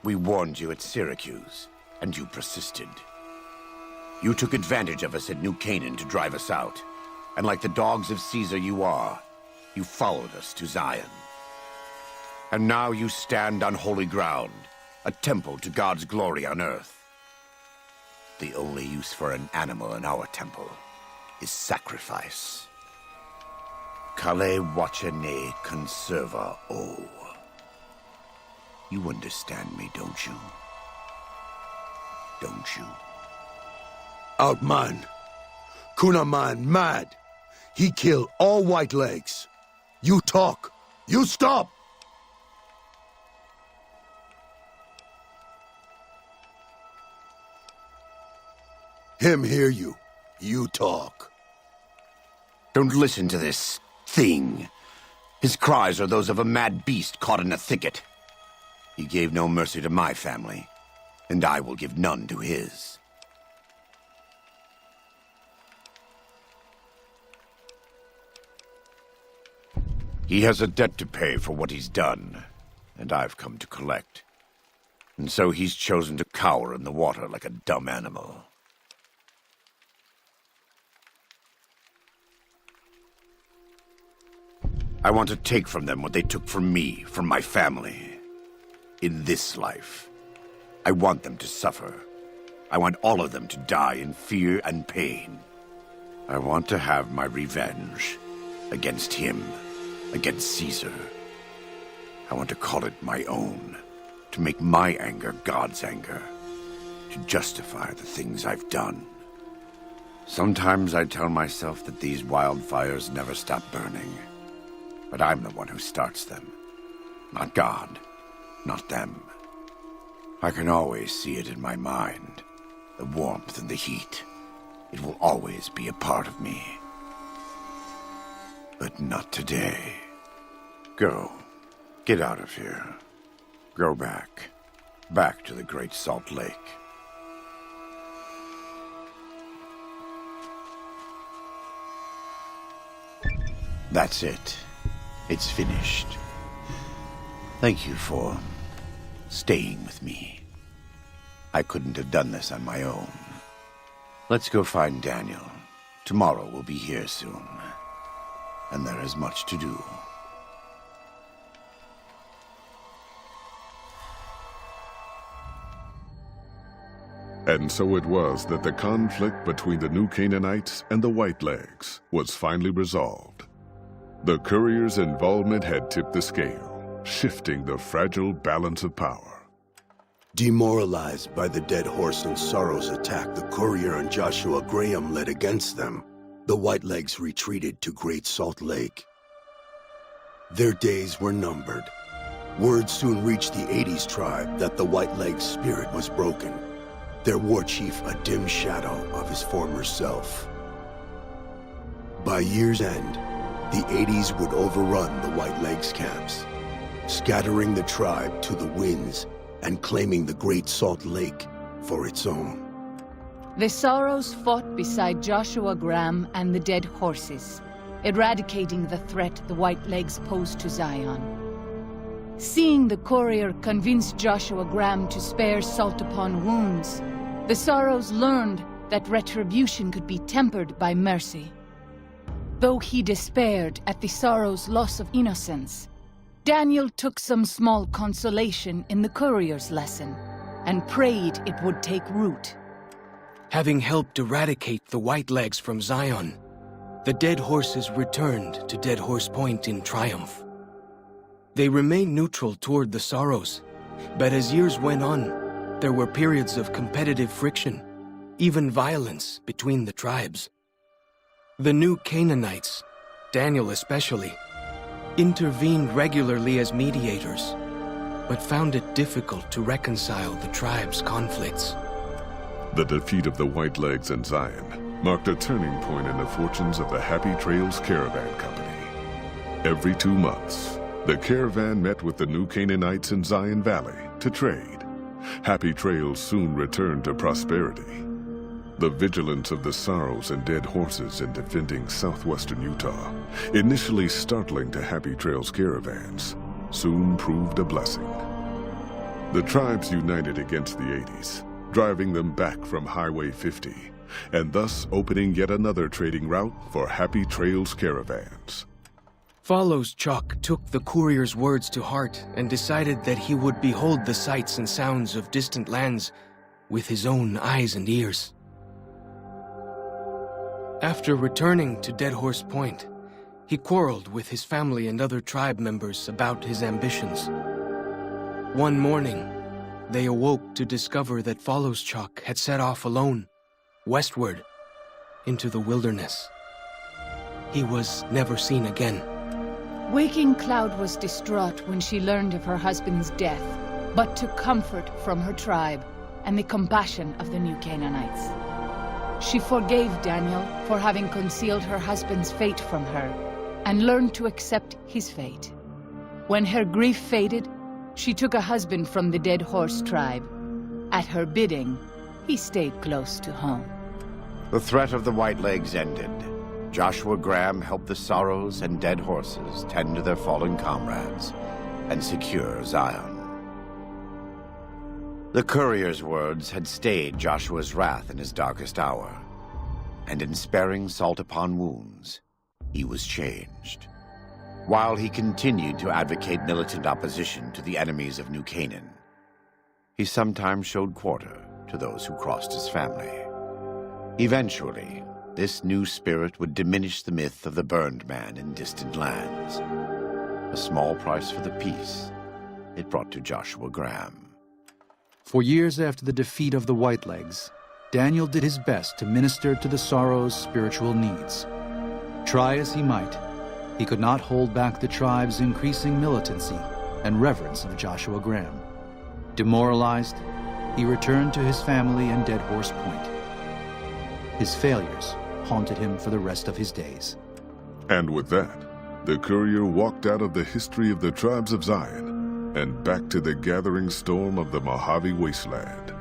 We warned you at Syracuse, and you persisted. You took advantage of us at New Canaan to drive us out, and like the dogs of Caesar you are, you followed us to Zion. And now you stand on holy ground, a temple to God's glory on earth. The only use for an animal in our temple is sacrifice. Kale wachene conserva o. You understand me, don't you? Don't you? Outman. Kunaman mad. He kill all Whitelegs. You talk. You stop. Him hear you. You talk. Don't listen to this thing. His cries are those of a mad beast caught in a thicket. He gave no mercy to my family, and I will give none to his. He has a debt to pay for what he's done, and I've come to collect. And so he's chosen to cower in the water like a dumb animal. I want to take from them what they took from me, from my family. In this life, I want them to suffer. I want all of them to die in fear and pain. I want to have my revenge against him, against Caesar. I want to call it my own, to make my anger God's anger, to justify the things I've done. Sometimes I tell myself that these wildfires never stop burning. But I'm the one who starts them. Not God. Not them. I can always see it in my mind. The warmth and the heat. It will always be a part of me. But not today. Go. Get out of here. Go back. Back to the Great Salt Lake. That's it. It's finished. Thank you for staying with me. I couldn't have done this on my own. Let's go find Daniel. Tomorrow we'll be here soon. And there is much to do. And so it was that the conflict between the New Canaanites and the Whitelegs was finally resolved. The courier's involvement had tipped the scale, shifting the fragile balance of power. Demoralized by the Dead Horse and Sorrow's attack the courier and Joshua Graham led against them, the Whitelegs retreated to Great Salt Lake. Their days were numbered. Word soon reached the 80s tribe that the Whitelegs' spirit was broken, their war chief a dim shadow of his former self. By year's end, the 80s would overrun the Whitelegs camps, scattering the tribe to the winds and claiming the Great Salt Lake for its own. The Sorrows fought beside Joshua Graham and the Dead Horses, eradicating the threat the Whitelegs posed to Zion. Seeing the courier convince Joshua Graham to spare salt upon wounds, the Sorrows learned that retribution could be tempered by mercy. Though he despaired at the Sorrows' loss of innocence, Daniel took some small consolation in the courier's lesson and prayed it would take root. Having helped eradicate the Whitelegs from Zion, the Dead Horses returned to Dead Horse Point in triumph. They remained neutral toward the Sorrows, but as years went on, there were periods of competitive friction, even violence between the tribes. The New Canaanites, Daniel especially, intervened regularly as mediators, but found it difficult to reconcile the tribe's conflicts. The defeat of the Whitelegs in Zion marked a turning point in the fortunes of the Happy Trails Caravan Company. Every 2 months, the caravan met with the New Canaanites in Zion Valley to trade. Happy Trails soon returned to prosperity. The vigilance of the Sorrows and Dead Horses in defending southwestern Utah, initially startling to Happy Trails caravans, soon proved a blessing. The tribes united against the 80s, driving them back from Highway 50, and thus opening yet another trading route for Happy Trails caravans. Follows Chuck took the courier's words to heart and decided that he would behold the sights and sounds of distant lands with his own eyes and ears. After returning to Dead Horse Point, he quarreled with his family and other tribe members about his ambitions. One morning, they awoke to discover that Follows Chuck had set off alone, westward, into the wilderness. He was never seen again. Waking Cloud was distraught when she learned of her husband's death, but took comfort from her tribe and the compassion of the New Canaanites. She forgave Daniel for having concealed her husband's fate from her, and learned to accept his fate. When her grief faded, she took a husband from the Dead Horse tribe. At her bidding, he stayed close to home. The threat of the Whitelegs ended. Joshua Graham helped the Sorrows and Dead Horses tend to their fallen comrades and secure Zion. The courier's words had stayed Joshua's wrath in his darkest hour, and in sparing salt upon wounds, he was changed. While he continued to advocate militant opposition to the enemies of New Canaan, he sometimes showed quarter to those who crossed his family. Eventually, this new spirit would diminish the myth of the burned man in distant lands. A small price for the peace it brought to Joshua Graham. For years after the defeat of the Whitelegs, Daniel did his best to minister to the Sorrows' spiritual needs. Try as he might, he could not hold back the tribe's increasing militancy and reverence of Joshua Graham. Demoralized, he returned to his family in Dead Horse Point. His failures haunted him for the rest of his days. And with that, the courier walked out of the history of the tribes of Zion and back to the gathering storm of the Mojave Wasteland.